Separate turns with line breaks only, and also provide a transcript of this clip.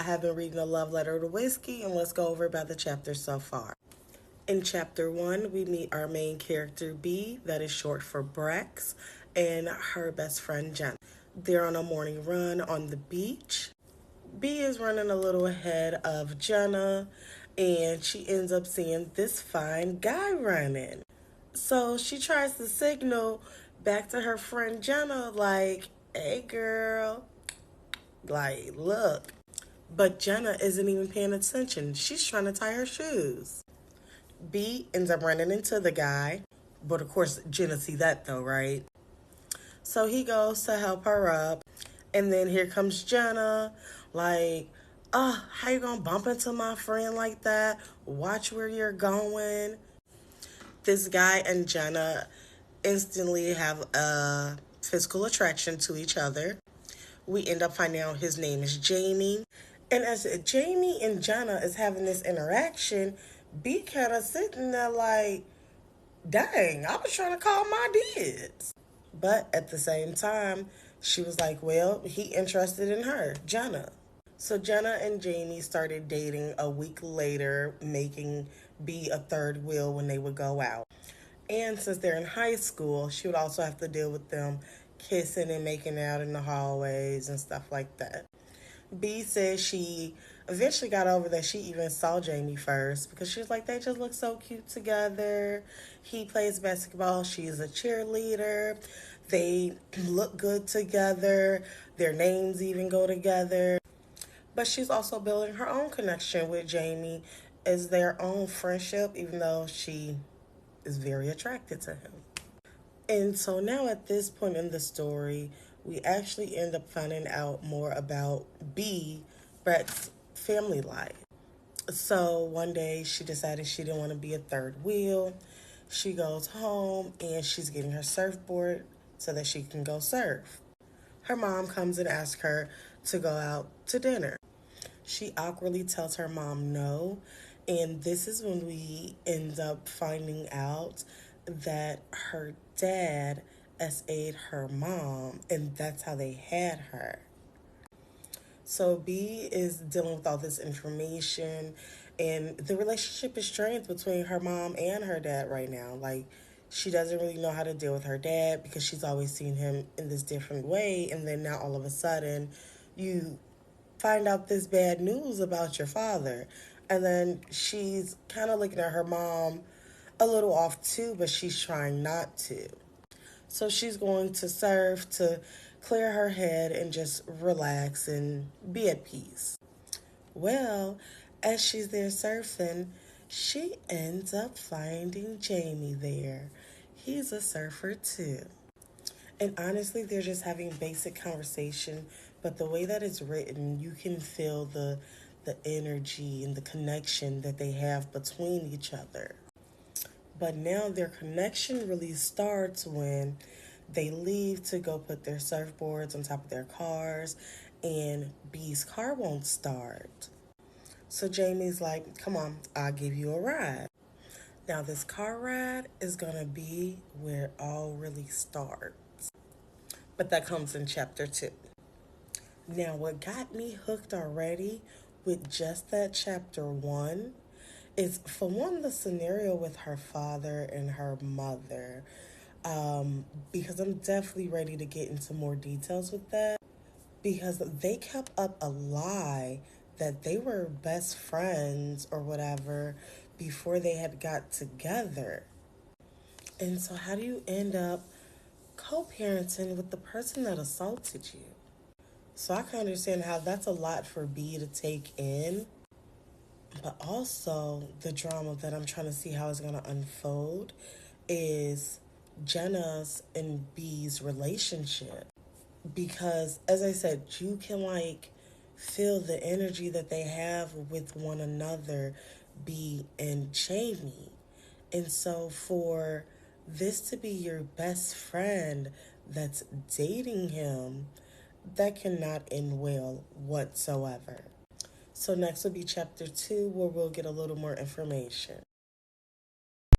I have been reading A Love Letter to Whiskey, and let's go over about the chapters so far. In chapter 1, we meet our main character B, that is short for Brex, and her best friend Jenna. They're on a morning run on the beach. B is running a little ahead of Jenna, and she ends up seeing this fine guy running. So she tries to signal back to her friend Jenna, like, hey girl, like, look. But Jenna isn't even paying attention. She's trying to tie her shoes. B ends up running into the guy. But of course, Jenna see that though, right? So he goes to help her up. And then here comes Jenna, like, how you gonna bump into my friend like that? Watch where you're going. This guy and Jenna instantly have a physical attraction to each other. We end up finding out his name is Jamie. And as Jamie and Jenna is having this interaction, B kind of sitting there like, dang, I was trying to call my dibs. But at the same time, she was like, well, he interested in her, Jenna. So Jenna and Jamie started dating a week later, making B a third wheel when they would go out. And since they're in high school, she would also have to deal with them kissing and making out in the hallways and stuff like that. B says she eventually got over that she even saw Jamie first because she was like, they just look so cute together. He plays basketball, she's a cheerleader. They look good together. Their names even go together. But she's also building her own connection with Jamie as their own friendship, even though she is very attracted to him. And so now at this point in the story, we actually end up finding out more about B, Brett's family life. So one day she decided she didn't want to be a third wheel. She goes home and she's getting her surfboard so that she can go surf. Her mom comes and asks her to go out to dinner. She awkwardly tells her mom no, and this is when we end up finding out that her dad SA'd her mom, and that's how they had her. So B is dealing with all this information, and the relationship is strained between her mom and her dad right now. Like, she doesn't really know how to deal with her dad because she's always seen him in this different way, and then now all of a sudden you find out this bad news about your father. And then she's kind of looking at her mom a little off too, but she's trying not to. So she's going to surf to clear her head and just relax and be at peace. Well, as she's there surfing, she ends up finding Jamie there. He's a surfer too. And honestly, they're just having basic conversation, but the way that it's written, you can feel the energy and the connection that they have between each other. But now their connection really starts when they leave to go put their surfboards on top of their cars, and B's car won't start. So Jamie's like, come on, I'll give you a ride. Now this car ride is gonna be where it all really starts. But that comes in chapter 2. Now, what got me hooked already with just that chapter 1 is, for one, the scenario with her father and her mother. Because I'm definitely ready to get into more details with that. Because they kept up a lie that they were best friends or whatever before they had got together. And so, how do you end up co-parenting with the person that assaulted you? So I can understand how that's a lot for B to take in, but also the drama that I'm trying to see how it's going to unfold is Jenna's and B's relationship. Because as I said, you can like feel the energy that they have with one another, B and Jamie. And so for this to be your best friend that's dating him, that cannot end well whatsoever. So next will be chapter 2, where we'll get a little more information.